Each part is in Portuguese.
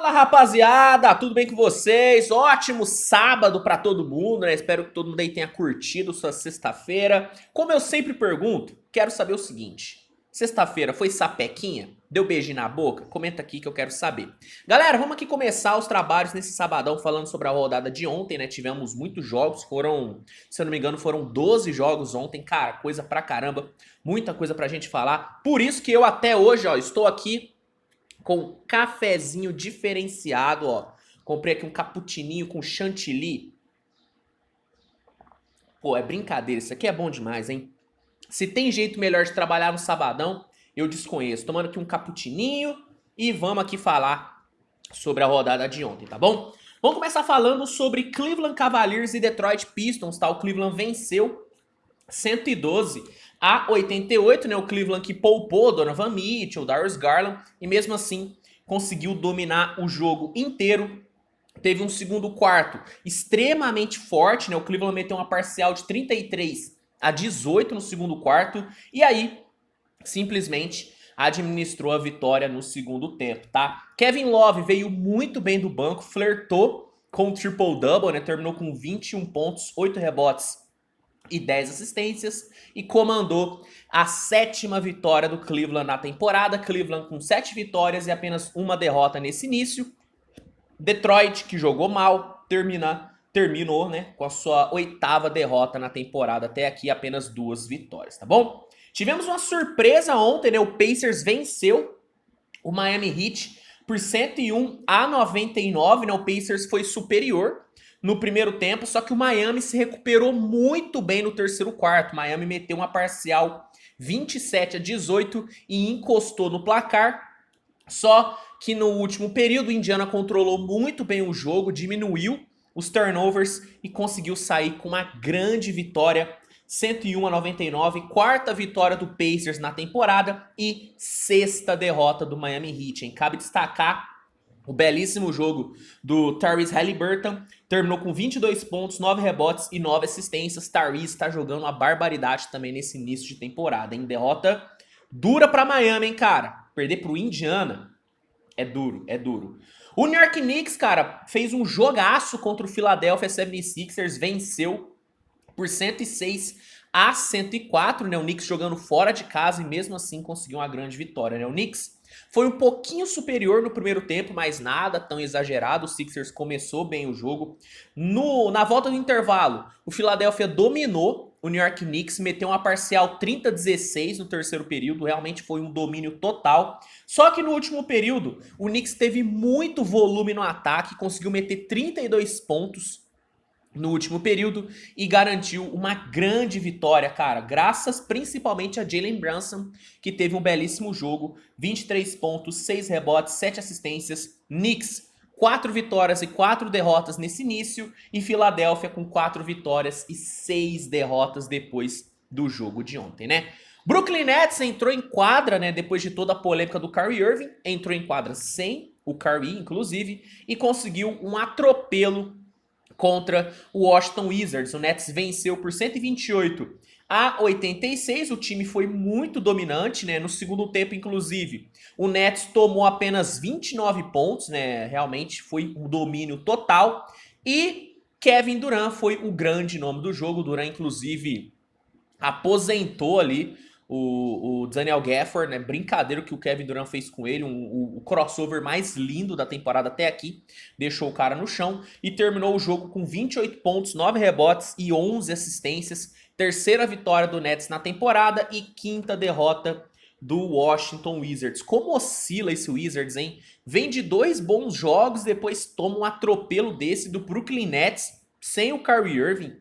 Fala rapaziada, tudo bem com vocês? Ótimo sábado pra todo mundo, né? Espero que todo mundo aí tenha curtido sua sexta-feira. Como eu sempre pergunto, quero saber o seguinte: sexta-feira foi sapequinha? Deu beijinho na boca? Comenta aqui que eu quero saber. Galera, vamos aqui começar os trabalhos nesse sabadão falando sobre a rodada de ontem, né? Tivemos muitos jogos, se eu não me engano, foram 12 jogos ontem. Cara, coisa pra caramba, muita coisa pra gente falar. Por isso que eu até hoje, ó, estou aqui com um cafezinho diferenciado, ó. Comprei aqui um cappuccininho com chantilly. Pô, é brincadeira, isso aqui é bom demais, hein? Se tem jeito melhor de trabalhar no sabadão, eu desconheço. Tomando aqui um cappuccininho e vamos aqui falar sobre a rodada de ontem, tá bom? Vamos começar falando sobre Cleveland Cavaliers e Detroit Pistons, tá? O Cleveland venceu 112-88, né? O Cleveland que poupou Donovan Mitchell, Darius Garland, e mesmo assim conseguiu dominar o jogo inteiro. Teve um segundo quarto extremamente forte, né? O Cleveland meteu uma parcial de 33-18 no segundo quarto, e aí simplesmente administrou a vitória no segundo tempo, tá? Kevin Love veio muito bem do banco, flertou com o triple-double, né? Terminou com 21 pontos, 8 rebotes e 10 assistências e comandou a 7ª vitória do Cleveland na temporada. Cleveland com 7 vitórias e apenas uma derrota nesse início. Detroit, que jogou mal, terminou, né, com a sua 8ª derrota na temporada. Até aqui apenas 2 vitórias, tá bom? Tivemos uma surpresa ontem, né? O Pacers venceu o Miami Heat por 101-99, né? O Pacers foi superior no primeiro tempo, só que o Miami se recuperou muito bem no terceiro quarto. O Miami meteu uma parcial 27-18 e encostou no placar. Só que no último período o Indiana controlou muito bem o jogo, diminuiu os turnovers e conseguiu sair com uma grande vitória, 101-99, 4ª vitória do Pacers na temporada e 6ª derrota do Miami Heat, hein? Cabe destacar o belíssimo jogo do Tyrese Haliburton, terminou com 22 pontos, 9 rebotes e 9 assistências. Tyrese está jogando uma barbaridade também nesse início de temporada, hein? Derrota dura para Miami, hein, cara? Perder pro Indiana é duro, é duro. O New York Knicks, cara, fez um jogaço contra o Philadelphia 76ers, venceu por 106-104, né? O Knicks jogando fora de casa e mesmo assim conseguiu uma grande vitória, né? O Knicks foi um pouquinho superior no primeiro tempo, mas nada tão exagerado. O Sixers começou bem o jogo. Na volta do intervalo, o Philadelphia dominou o New York Knicks, meteu uma parcial 30-16 no terceiro período. Realmente foi um domínio total. Só que no último período, o Knicks teve muito volume no ataque, conseguiu meter 32 pontos no último período e garantiu uma grande vitória, cara, graças principalmente a Jalen Brunson, que teve um belíssimo jogo, 23 pontos, 6 rebotes, 7 assistências. Knicks, 4 vitórias e 4 derrotas nesse início, e Filadélfia com 4 vitórias e 6 derrotas depois do jogo de ontem, né? Brooklyn Nets entrou em quadra, né, depois de toda a polêmica do Kyrie Irving, entrou em quadra sem o Kyrie, inclusive, e conseguiu um atropelo contra o Washington Wizards. O Nets venceu por 128-86. O time foi muito dominante, né? No segundo tempo, inclusive, o Nets tomou apenas 29 pontos, né? Realmente foi um domínio total. E Kevin Durant foi o grande nome do jogo. Durant, inclusive, aposentou ali o Daniel Gafford, né? Brincadeira que o Kevin Durant fez com ele, o crossover mais lindo da temporada até aqui, deixou o cara no chão e terminou o jogo com 28 pontos, 9 rebotes e 11 assistências, 3ª vitória do Nets na temporada e 5ª derrota do Washington Wizards. Como oscila esse Wizards, hein? Vem de 2 bons jogos, depois toma um atropelo desse do Brooklyn Nets, sem o Kyrie Irving.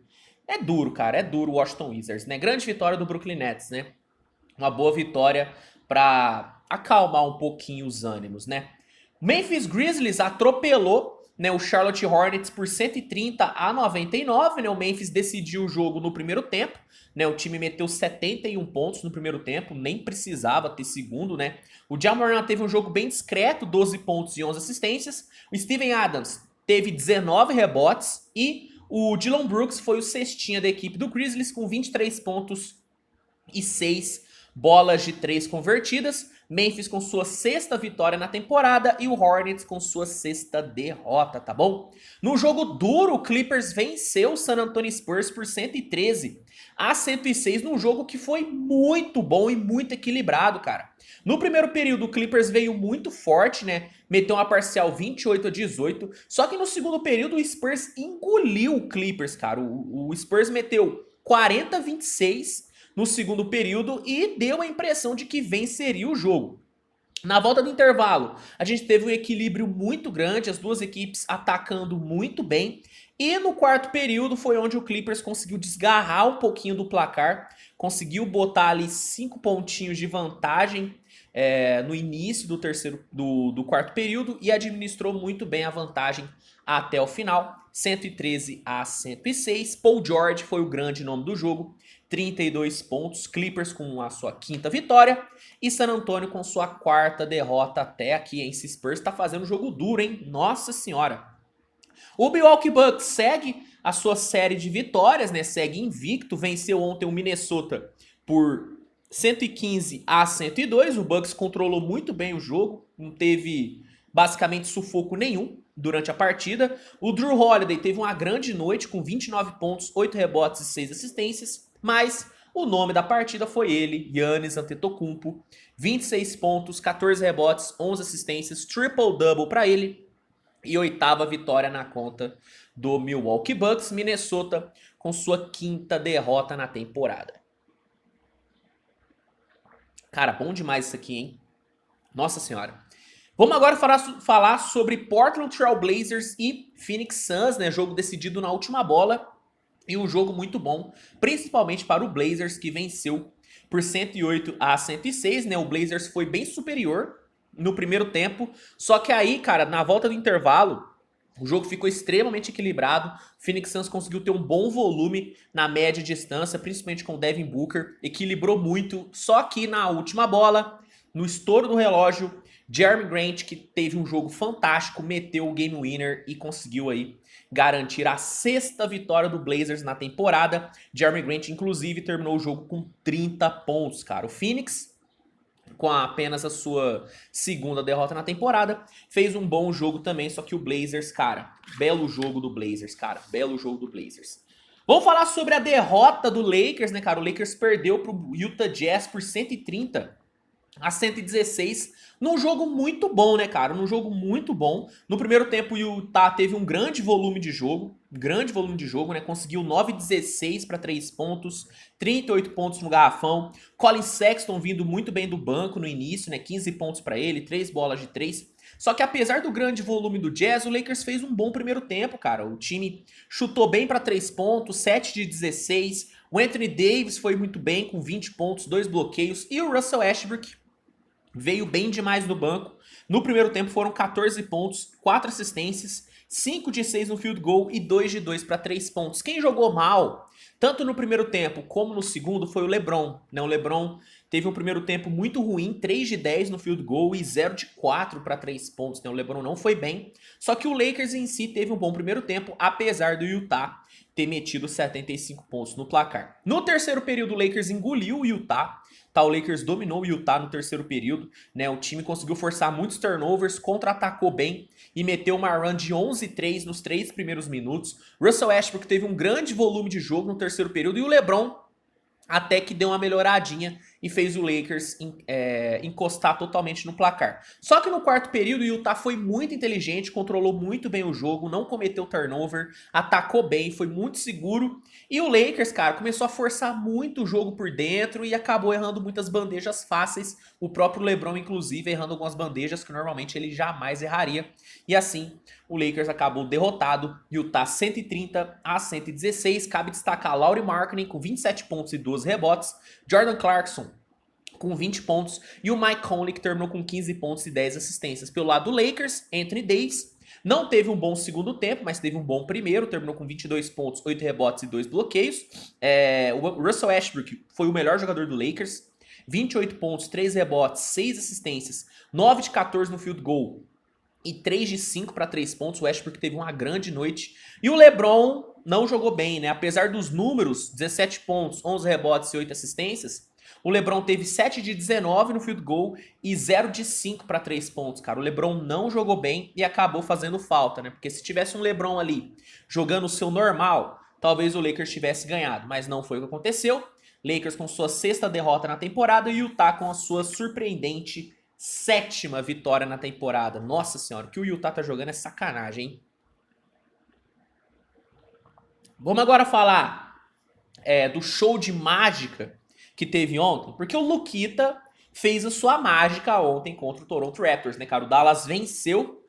É duro, cara, é duro o Washington Wizards, né? Grande vitória do Brooklyn Nets, né? Uma boa vitória para acalmar um pouquinho os ânimos, né? Memphis Grizzlies atropelou, né, o Charlotte Hornets por 130-99, né? O Memphis decidiu o jogo no primeiro tempo, né? O time meteu 71 pontos no primeiro tempo, nem precisava ter segundo, né? O Ja Morant teve um jogo bem discreto, 12 pontos e 11 assistências. O Steven Adams teve 19 rebotes e o Dillon Brooks foi o cestinha da equipe do Grizzlies com 23 pontos e 6 bolas de 3 convertidas. Memphis com sua 6ª vitória na temporada e o Hornets com sua 6ª derrota, tá bom? No jogo duro, o Clippers venceu o San Antonio Spurs por 113-106 num jogo que foi muito bom e muito equilibrado, cara. No primeiro período, o Clippers veio muito forte, né? Meteu uma parcial 28-18. Só que no segundo período, o Spurs engoliu o Clippers, cara. O Spurs meteu 40-26 no segundo período e deu a impressão de que venceria o jogo. Na volta do intervalo, a gente teve um equilíbrio muito grande, as duas equipes atacando muito bem. E no quarto período foi onde o Clippers conseguiu desgarrar um pouquinho do placar, conseguiu botar ali 5 pontinhos de vantagem no início do quarto período e administrou muito bem a vantagem até o final, 113-106. Paul George foi o grande nome do jogo, 32 pontos, Clippers com a sua 5ª vitória e San Antonio com sua 4ª derrota até aqui, hein? Esse Spurs tá fazendo jogo duro, hein? Nossa senhora! O Milwaukee Bucks segue a sua série de vitórias, né? Segue invicto, venceu ontem o Minnesota por 115-102. O Bucks controlou muito bem o jogo, não teve basicamente sufoco nenhum durante a partida. O Drew Holiday teve uma grande noite com 29 pontos, 8 rebotes e 6 assistências, mas o nome da partida foi ele, Giannis Antetokounmpo, 26 pontos, 14 rebotes, 11 assistências, triple-double para ele e 8ª vitória na conta do Milwaukee Bucks. Minnesota com sua 5ª derrota na temporada. Cara, bom demais isso aqui, hein? Nossa senhora. Vamos agora falar sobre Portland Trail Blazers e Phoenix Suns, né? Jogo decidido na última bola e um jogo muito bom, principalmente para o Blazers, que venceu por 108-106, né? O Blazers foi bem superior no primeiro tempo, só que aí, cara, na volta do intervalo, o jogo ficou extremamente equilibrado. Phoenix Suns conseguiu ter um bom volume na média distância, principalmente com o Devin Booker, equilibrou muito, só que na última bola, no estouro do relógio, Jerami Grant, que teve um jogo fantástico, meteu o game winner e conseguiu aí garantir a 6ª vitória do Blazers na temporada. Jerami Grant, inclusive, terminou o jogo com 30 pontos, cara. O Phoenix, com apenas a sua 2ª derrota na temporada, fez um bom jogo também, só que o Blazers, cara, belo jogo do Blazers, cara, belo jogo do Blazers. Vamos falar sobre a derrota do Lakers, né, cara? O Lakers perdeu pro Utah Jazz por 130-116, num jogo muito bom, né, cara? Num jogo muito bom. No primeiro tempo, o Utah teve um grande volume de jogo, né? Conseguiu 9-16 para 3 pontos, 38 pontos no garrafão. Colin Sexton vindo muito bem do banco no início, né? 15 pontos para ele, 3 bolas de 3. Só que apesar do grande volume do Jazz, o Lakers fez um bom primeiro tempo, cara. O time chutou bem para 3 pontos, 7 de 16. O Anthony Davis foi muito bem com 20 pontos, 2 bloqueios. E o Russell Westbrook veio bem demais no banco. No primeiro tempo foram 14 pontos, 4 assistências, 5 de 6 no field goal e 2 de 2 para 3 pontos. Quem jogou mal, tanto no primeiro tempo como no segundo, foi o LeBron, né? O LeBron teve um primeiro tempo muito ruim, 3 de 10 no field goal e 0 de 4 para 3 pontos, né? O LeBron não foi bem. Só que o Lakers em si teve um bom primeiro tempo, apesar do Utah ter metido 75 pontos no placar. No terceiro período, o Lakers engoliu o Utah. Tá, o Lakers dominou o Utah no terceiro período, né? O time conseguiu forçar muitos turnovers, contra-atacou bem e meteu uma run de 11-3 nos 3 primeiros minutos. Russell Westbrook teve um grande volume de jogo no terceiro período e o LeBron até que deu uma melhoradinha e fez o Lakers encostar totalmente no placar. Só que no quarto período o Utah foi muito inteligente, controlou muito bem o jogo, não cometeu turnover, atacou bem, foi muito seguro. E o Lakers, cara, começou a forçar muito o jogo por dentro e acabou errando muitas bandejas fáceis. O próprio LeBron, inclusive, errando algumas bandejas que normalmente ele jamais erraria. E assim, o Lakers acabou derrotado. Utah 130-116. Cabe destacar Lauri Markkanen com 27 pontos e 12 rebotes. Jordan Clarkson com 20 pontos. E o Mike Conley, que terminou com 15 pontos e 10 assistências. Pelo lado do Lakers, Anthony Davis não teve um bom segundo tempo, mas teve um bom primeiro. Terminou com 22 pontos, 8 rebotes e 2 bloqueios. O Russell Westbrook foi o melhor jogador do Lakers. 28 pontos, 3 rebotes, 6 assistências, 9 de 14 no field goal e 3 de 5 para 3 pontos. O Westbrook teve uma grande noite. E o LeBron não jogou bem, né? Apesar dos números, 17 pontos, 11 rebotes e 8 assistências, O LeBron teve 7 de 19 no field goal e 0 de 5 para 3 pontos, cara. O LeBron não jogou bem e acabou fazendo falta, né? Porque se tivesse um LeBron ali jogando o seu normal, talvez o Lakers tivesse ganhado, mas não foi o que aconteceu. Lakers com sua 6ª derrota na temporada e o Utah com a sua surpreendente 7ª vitória na temporada. Nossa senhora, o que o Utah tá jogando é sacanagem, hein? Vamos agora falar do show de mágica que teve ontem, porque o Luquita fez a sua mágica ontem contra o Toronto Raptors, né, cara? O Dallas venceu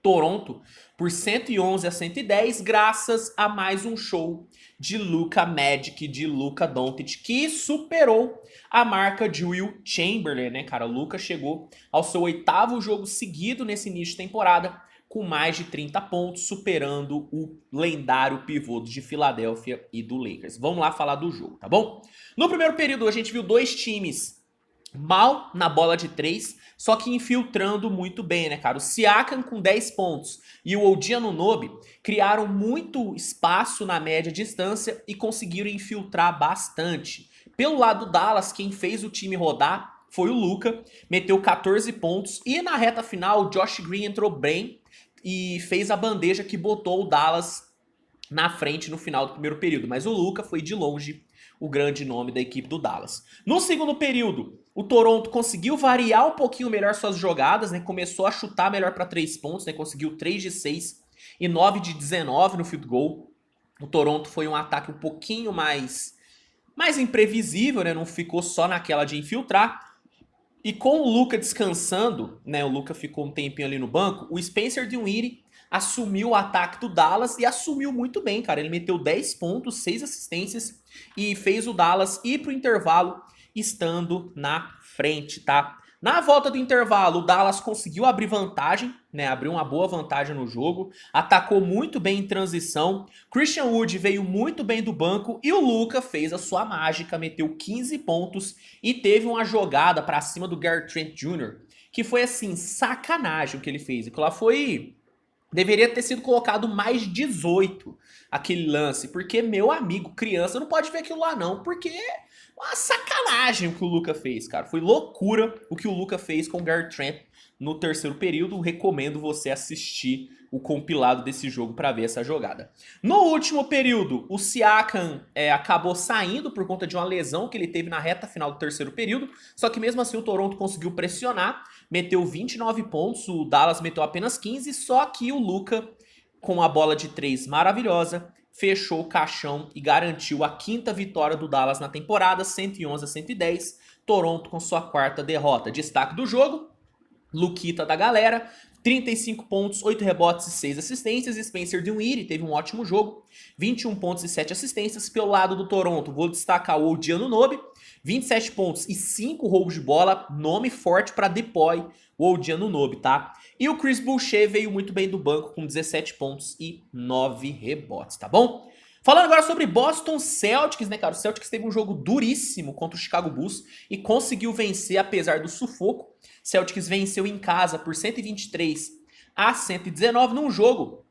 Toronto por 111-110, graças a mais um show de Luka Magic, de Luka Doncic, que superou a marca de Will Chamberlain, né, cara? O Luka chegou ao seu 8º jogo seguido nesse início de temporada, com mais de 30 pontos, superando o lendário pivô de Filadélfia e do Lakers. Vamos lá falar do jogo, tá bom? No primeiro período, a gente viu dois times mal na bola de 3, só que infiltrando muito bem, né, cara? O Siakam com 10 pontos e o OG Anunoby criaram muito espaço na média distância e conseguiram infiltrar bastante. Pelo lado do Dallas, quem fez o time rodar foi o Luka, meteu 14 pontos e na reta final o Josh Green entrou bem e fez a bandeja que botou o Dallas na frente no final do primeiro período. Mas o Luka foi de longe o grande nome da equipe do Dallas. No segundo período, o Toronto conseguiu variar um pouquinho melhor suas jogadas, né? Começou a chutar melhor para 3 pontos, né? Conseguiu 3 de 6 e 9 de 19 no field goal. O Toronto foi um ataque um pouquinho mais imprevisível, né? Não ficou só naquela de infiltrar. E com o Luka descansando, né, o Luka ficou um tempinho ali no banco, o Spencer Dinwiddie assumiu o ataque do Dallas e assumiu muito bem, cara. Ele meteu 10 pontos, 6 assistências e fez o Dallas ir pro intervalo estando na frente, tá? Na volta do intervalo, o Dallas conseguiu abrir vantagem, né? Abriu uma boa vantagem no jogo, atacou muito bem em transição. Christian Wood veio muito bem do banco e o Luka fez a sua mágica, meteu 15 pontos e teve uma jogada pra cima do Gary Trent Jr., que foi assim, sacanagem o que ele fez. Aquilo lá foi... Deveria ter sido colocado mais 18 aquele lance, porque, meu amigo, criança não pode ver aquilo lá não, porque é uma sacanagem o que o Luka fez, cara. Foi loucura o que o Luka fez com o Gary Trent no terceiro período. Recomendo você assistir o compilado desse jogo para ver essa jogada. No último período, o Siakam acabou saindo por conta de uma lesão que ele teve na reta final do terceiro período, só que mesmo assim o Toronto conseguiu pressionar, meteu 29 pontos, o Dallas meteu apenas 15, só que o Luka, com a bola de 3 maravilhosa, fechou o caixão e garantiu a 5ª vitória do Dallas na temporada, 111-110, Toronto com sua 4ª derrota. Destaque do jogo, Luquita da galera, 35 pontos, 8 rebotes e 6 assistências. Spencer Dinwiddie teve um ótimo jogo, 21 pontos e 7 assistências. Pelo lado do Toronto, vou destacar o OG Anunoby, 27 pontos e 5 roubos de bola, nome forte para Depoy, o OG Anunoby, tá? E o Chris Boucher veio muito bem do banco com 17 pontos e 9 rebotes, tá bom? Falando agora sobre Boston Celtics, né, cara? O Celtics teve um jogo duríssimo contra o Chicago Bulls e conseguiu vencer apesar do sufoco. Celtics venceu em casa por 123-119 num jogo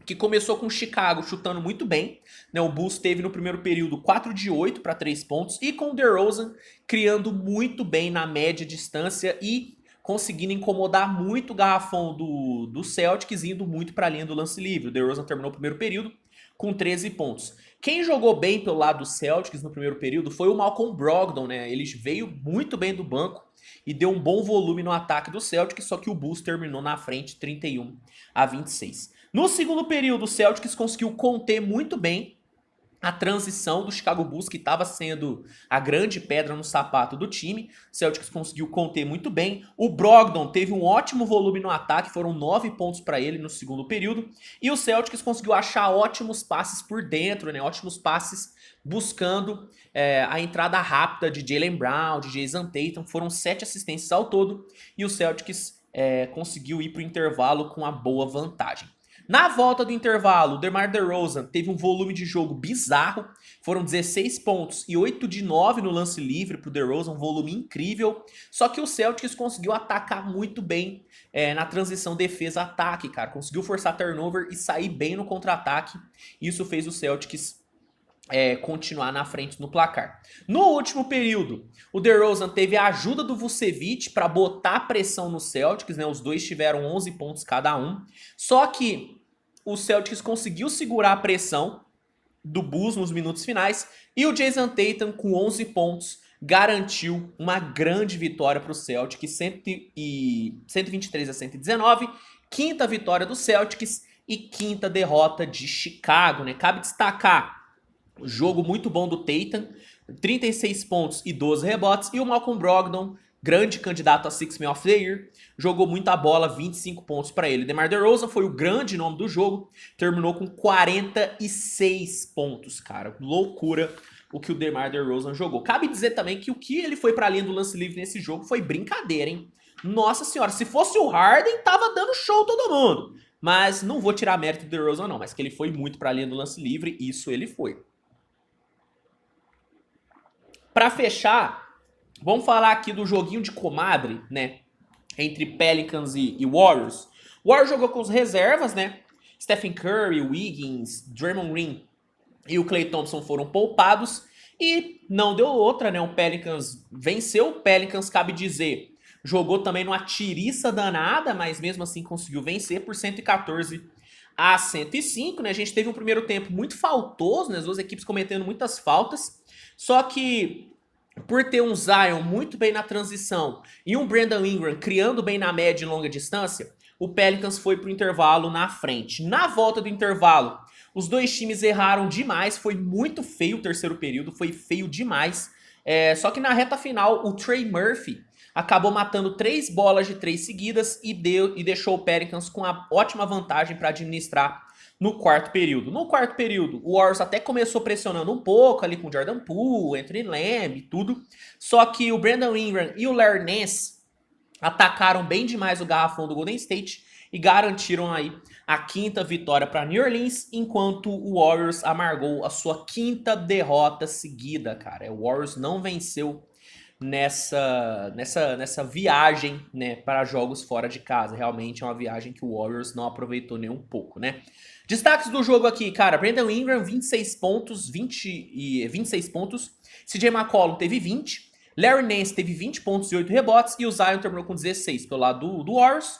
que começou com o Chicago chutando muito bem, né? O Bulls teve no primeiro período 4 de 8 para 3 pontos e com o DeRozan criando muito bem na média distância e conseguindo incomodar muito o garrafão do Celtics, indo muito para a linha do lance livre. O DeRozan terminou o primeiro período com 13 pontos. Quem jogou bem pelo lado do Celtics no primeiro período foi o Malcolm Brogdon, né? Ele veio muito bem do banco e deu um bom volume no ataque do Celtics, só que o Bulls terminou na frente 31-26. No segundo período, o Celtics conseguiu conter muito bem a transição do Chicago Bulls, que estava sendo a grande pedra no sapato do time. O Celtics conseguiu conter muito bem. O Brogdon teve um ótimo volume no ataque, foram 9 pontos para ele no segundo período. E o Celtics conseguiu achar ótimos passes por dentro, né? Ótimos passes buscando a entrada rápida de Jaylen Brown, de Jason Tatum. Foram 7 assistências ao todo e o Celtics conseguiu ir para o intervalo com uma boa vantagem. Na volta do intervalo, o DeMar DeRozan teve um volume de jogo bizarro. Foram 16 pontos e 8 de 9 no lance livre para o DeRozan, um volume incrível. Só que o Celtics conseguiu atacar muito bem na transição defesa-ataque, cara. Conseguiu forçar turnover e sair bem no contra-ataque. Isso fez o Celtics continuar na frente no placar. No último período, o DeRozan teve a ajuda do Vucevic para botar pressão no Celtics, né? Os dois tiveram 11 pontos cada um. Só que o Celtics conseguiu segurar a pressão do Bulls nos minutos finais e o Jason Tatum, com 11 pontos, garantiu uma grande vitória para o Celtics, 123-119, quinta vitória do Celtics e quinta derrota de Chicago, né? Cabe destacar jogo muito bom do Tatum, 36 pontos e 12 rebotes. E o Malcolm Brogdon, grande candidato a Sixth Man of the Year, jogou muita bola, 25 pontos para ele. DeMar DeRozan foi o grande nome do jogo, terminou com 46 pontos, cara. Loucura o que o DeMar DeRozan jogou. Cabe dizer também que o que ele foi para a linha do lance livre nesse jogo foi brincadeira, hein? Nossa senhora, se fosse o Harden, tava dando show todo mundo. Mas não vou tirar mérito do DeRozan não, mas que ele foi muito para a linha do lance livre, isso ele foi. Para fechar, vamos falar aqui do joguinho de comadre, né? Entre Pelicans e Warriors. O Warriors jogou com os reservas, né? Stephen Curry, Wiggins, Draymond Green e o Klay Thompson foram poupados. E não deu outra, né? O Pelicans venceu. O Pelicans, cabe dizer, jogou também numa tiriça danada, mas mesmo assim conseguiu vencer por 114-105, né? A gente teve um primeiro tempo muito faltoso, né? As duas equipes cometendo muitas faltas. Só que, por ter um Zion muito bem na transição e um Brandon Ingram criando bem na média e longa distância, o Pelicans foi pro intervalo na frente. Na volta do intervalo, os dois times erraram demais, foi muito feio o terceiro período, foi feio demais. Só que na reta final, o Trey Murphy acabou matando 3 bolas de 3 seguidas e deixou o Pelicans com a ótima vantagem para administrar no quarto período. No quarto período, o Warriors até começou pressionando um pouco ali com o Jordan Poole, Anthony Lamb e tudo. Só que o Brandon Ingram e o Larry Nance atacaram bem demais o garrafão do Golden State e garantiram aí a quinta vitória para New Orleans, enquanto o Warriors amargou a sua quinta derrota seguida, cara. O Warriors não venceu nessa viagem, né, para jogos fora de casa. Realmente é uma viagem que o Warriors não aproveitou nem um pouco, né? Destaques do jogo aqui, cara. Brandon Ingram, 26 pontos, 26 pontos. CJ McCollum teve 20. Larry Nance teve 20 pontos e 8 rebotes. E o Zion terminou com 16 pelo lado do Warriors.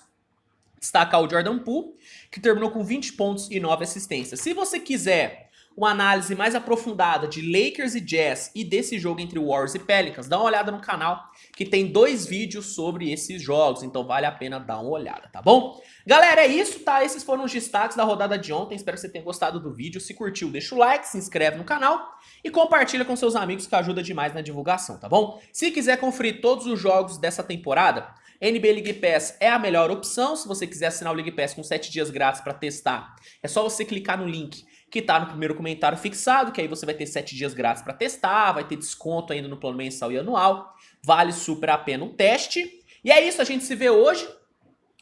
Destacar o Jordan Poole, que terminou com 20 pontos e 9 assistências. Se você quiser uma análise mais aprofundada de Lakers e Jazz e desse jogo entre Warriors e Pelicans, dá uma olhada no canal, que tem 2 vídeos sobre esses jogos, então vale a pena dar uma olhada, tá bom? Galera, é isso, tá? Esses foram os destaques da rodada de ontem, espero que você tenha gostado do vídeo. Se curtiu, deixa o like, se inscreve no canal e compartilha com seus amigos, que ajuda demais na divulgação, tá bom? Se quiser conferir todos os jogos dessa temporada, NBA League Pass é a melhor opção. Se você quiser assinar o League Pass com 7 dias grátis para testar, é só você clicar no link que tá no primeiro comentário fixado, que aí você vai ter 7 dias grátis para testar, vai ter desconto ainda no plano mensal e anual. Vale super a pena um teste. E é isso, a gente se vê hoje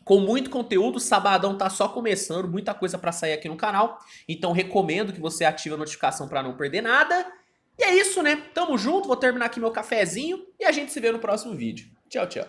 com muito conteúdo. Sabadão tá só começando, muita coisa para sair aqui no canal. Então recomendo que você ative a notificação para não perder nada. E é isso, né? Tamo junto, vou terminar aqui meu cafezinho e a gente se vê no próximo vídeo. Tchau, tchau.